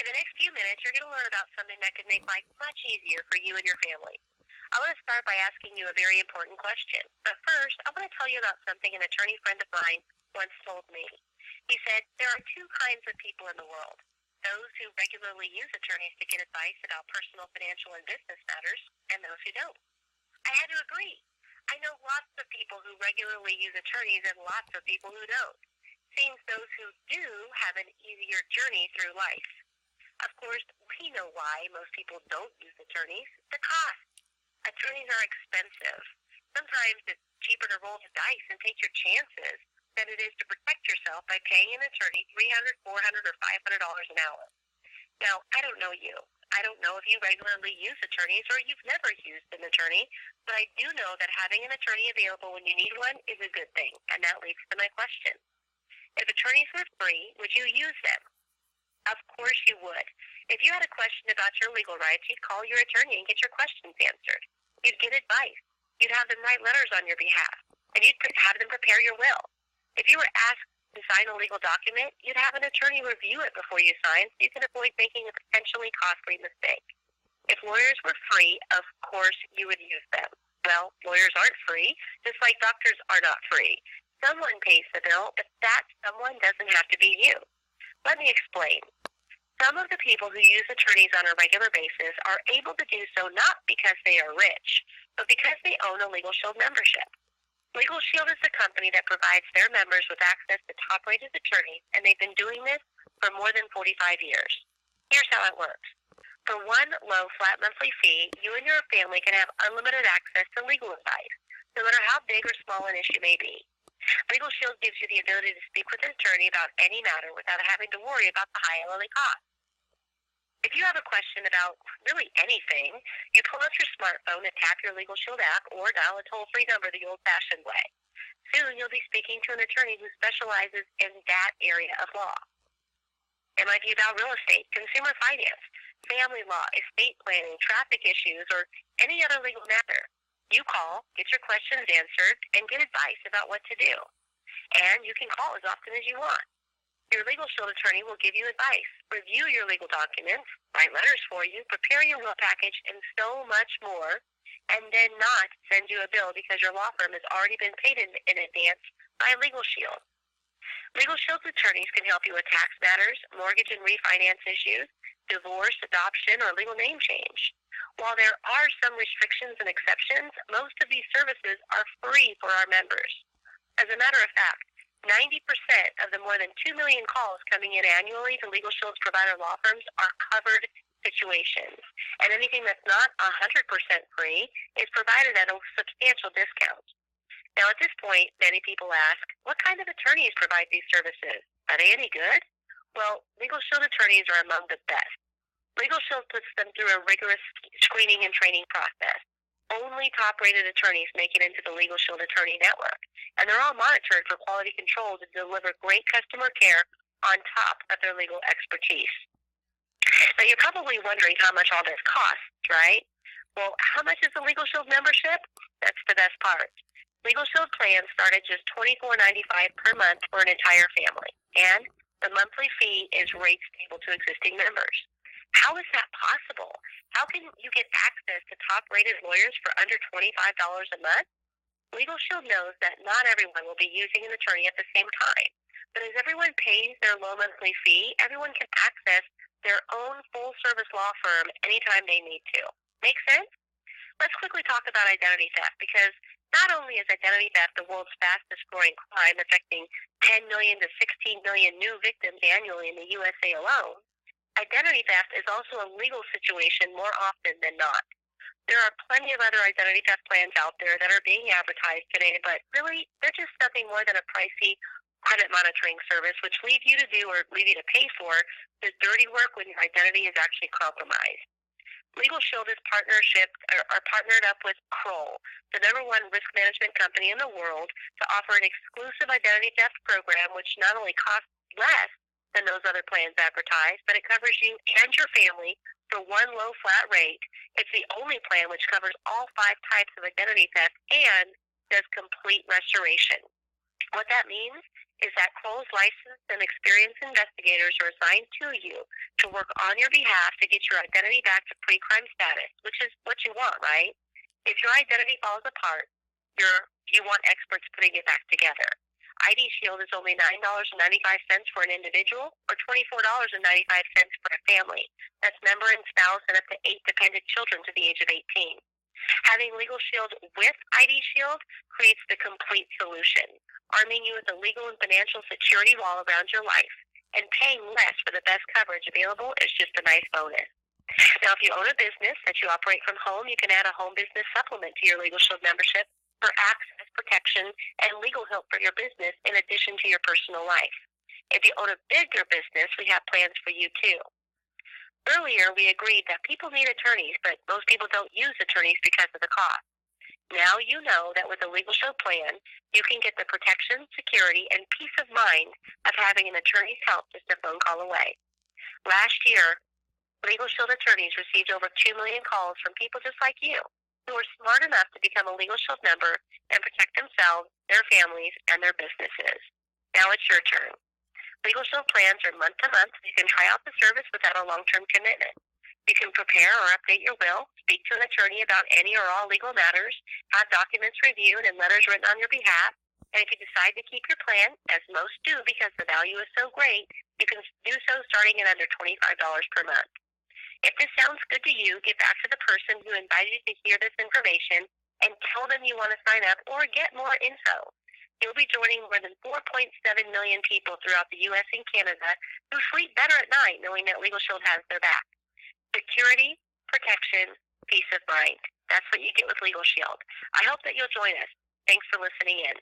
In the next few minutes, you're going to learn about something that could make life much easier for you and your family. I want to start by asking you a very important question. But first, I want to tell you about something an attorney friend of mine once told me. He said, there are two kinds of people in the world. Those who regularly use attorneys to get advice about personal, financial, and business matters, and those who don't. I had to agree. I know lots of people who regularly use attorneys and lots of people who don't. Seems those who do have an easier journey through life. Of course, we know why most people don't use attorneys. The cost. Attorneys are expensive. Sometimes it's cheaper to roll the dice and take your chances than it is to protect yourself by paying an attorney $300, $400, or $500 an hour. Now, I don't know you. I don't know if you regularly use attorneys or you've never used an attorney, but I do know that having an attorney available when you need one is a good thing, and that leads to my question. If attorneys were free, would you use them? Of course you would. If you had a question about your legal rights, you'd call your attorney and get your questions answered. You'd get advice. You'd have them write letters on your behalf, and you'd have them prepare your will. If you were asked to sign a legal document, you'd have an attorney review it before you sign so you can avoid making a potentially costly mistake. If lawyers were free, of course you would use them. Well, lawyers aren't free, just like doctors are not free. Someone pays the bill, but that someone doesn't have to be you. Let me explain. Some of the people who use attorneys on a regular basis are able to do so not because they are rich, but because they own a Legal Shield membership. Legal Shield is the company that provides their members with access to top-rated attorneys, and they've been doing this for more than 45 years. Here's how it works. For one low, flat monthly fee, you and your family can have unlimited access to legal advice, no matter how big or small an issue may be. Legal Shield gives you the ability to speak with an attorney about any matter without having to worry about the high yearly cost. If you have a question about really anything, you pull out your smartphone and tap your Legal Shield app or dial a toll-free number the old-fashioned way. Soon you'll be speaking to an attorney who specializes in that area of law. It might be about real estate, consumer finance, family law, estate planning, traffic issues, or any other legal matter. You call, get your questions answered, and get advice about what to do. And you can call as often as you want. Your Legal Shield attorney will give you advice, review your legal documents, write letters for you, prepare your will package, and so much more, and then not send you a bill because your law firm has already been paid in advance by Legal Shield. Legal Shield's attorneys can help you with tax matters, mortgage and refinance issues, divorce, adoption, or legal name change. While there are some restrictions and exceptions, most of these services are free for our members. As a matter of fact, 90% of the more than 2 million calls coming in annually to Legal Shield's provider law firms are covered situations. And anything that's not 100% free is provided at a substantial discount. Now, at this point, many people ask, what kind of attorneys provide these services? Are they any good? Well, Legal Shield attorneys are among the best. Legal Shield puts them through a rigorous screening and training process. Only top-rated attorneys make it into the Legal Shield Attorney Network, and they're all monitored for quality control to deliver great customer care on top of their legal expertise. Now, you're probably wondering how much all this costs, right? Well, how much is the Legal Shield membership? That's the best part. Legal Shield plans start at just $24.95 per month for an entire family, and the monthly fee is rate stable to existing members. How is that possible? How can you get access to top-rated lawyers for under $25 a month? Legal Shield knows that not everyone will be using an attorney at the same time. But as everyone pays their low monthly fee, everyone can access their own full-service law firm anytime they need to. Make sense? Let's quickly talk about identity theft, because not only is identity theft the world's fastest-growing crime, affecting 10 million to 16 million new victims annually in the USA alone, identity theft is also a legal situation more often than not. There are plenty of other identity theft plans out there that are being advertised today, but really, they're just nothing more than a pricey credit monitoring service, which leave you to do or leave you to pay for the dirty work when your identity is actually compromised. Legal Shield is partnered up with Kroll, the #1 risk management company in the world, to offer an exclusive identity theft program, which not only costs less than those other plans advertised, but it covers you and your family for one low flat rate. It's the only plan which covers all 5 types of identity theft and does complete restoration. What that means is that Kroll's licensed and experienced investigators are assigned to you to work on your behalf to get your identity back to pre-crime status, which is what you want, right? If your identity falls apart, you want experts putting it back together. ID Shield is only $9.95 for an individual or $24.95 for a family. That's member and spouse and up to 8 dependent children to the age of 18. Having Legal Shield with ID Shield creates the complete solution, arming you with a legal and financial security wall around your life. And paying less for the best coverage available is just a nice bonus. Now, if you own a business that you operate from home, you can add a home business supplement to your Legal Shield membership for access, protection, and legal help for your business in addition to your personal life. If you own a bigger business, we have plans for you too. Earlier, we agreed that people need attorneys, but most people don't use attorneys because of the cost. Now you know that with a Legal Shield plan, you can get the protection, security, and peace of mind of having an attorney's help just a phone call away. Last year, Legal Shield attorneys received over 2 million calls from people just like you who are smart enough to become a Legal Shield member and protect themselves, their families, and their businesses. Now it's your turn. Legal Shield plans are month to month. You can try out the service without a long-term commitment. You can prepare or update your will, speak to an attorney about any or all legal matters, have documents reviewed and letters written on your behalf, and if you decide to keep your plan, as most do because the value is so great, you can do so starting at under $25 per month. If this sounds good to you, get back to the person who invited you to hear this information and tell them you want to sign up or get more info. You'll be joining more than 4.7 million people throughout the U.S. and Canada who sleep better at night knowing that Legal Shield has their back. Security, protection, peace of mind. That's what you get with Legal Shield. I hope that you'll join us. Thanks for listening in.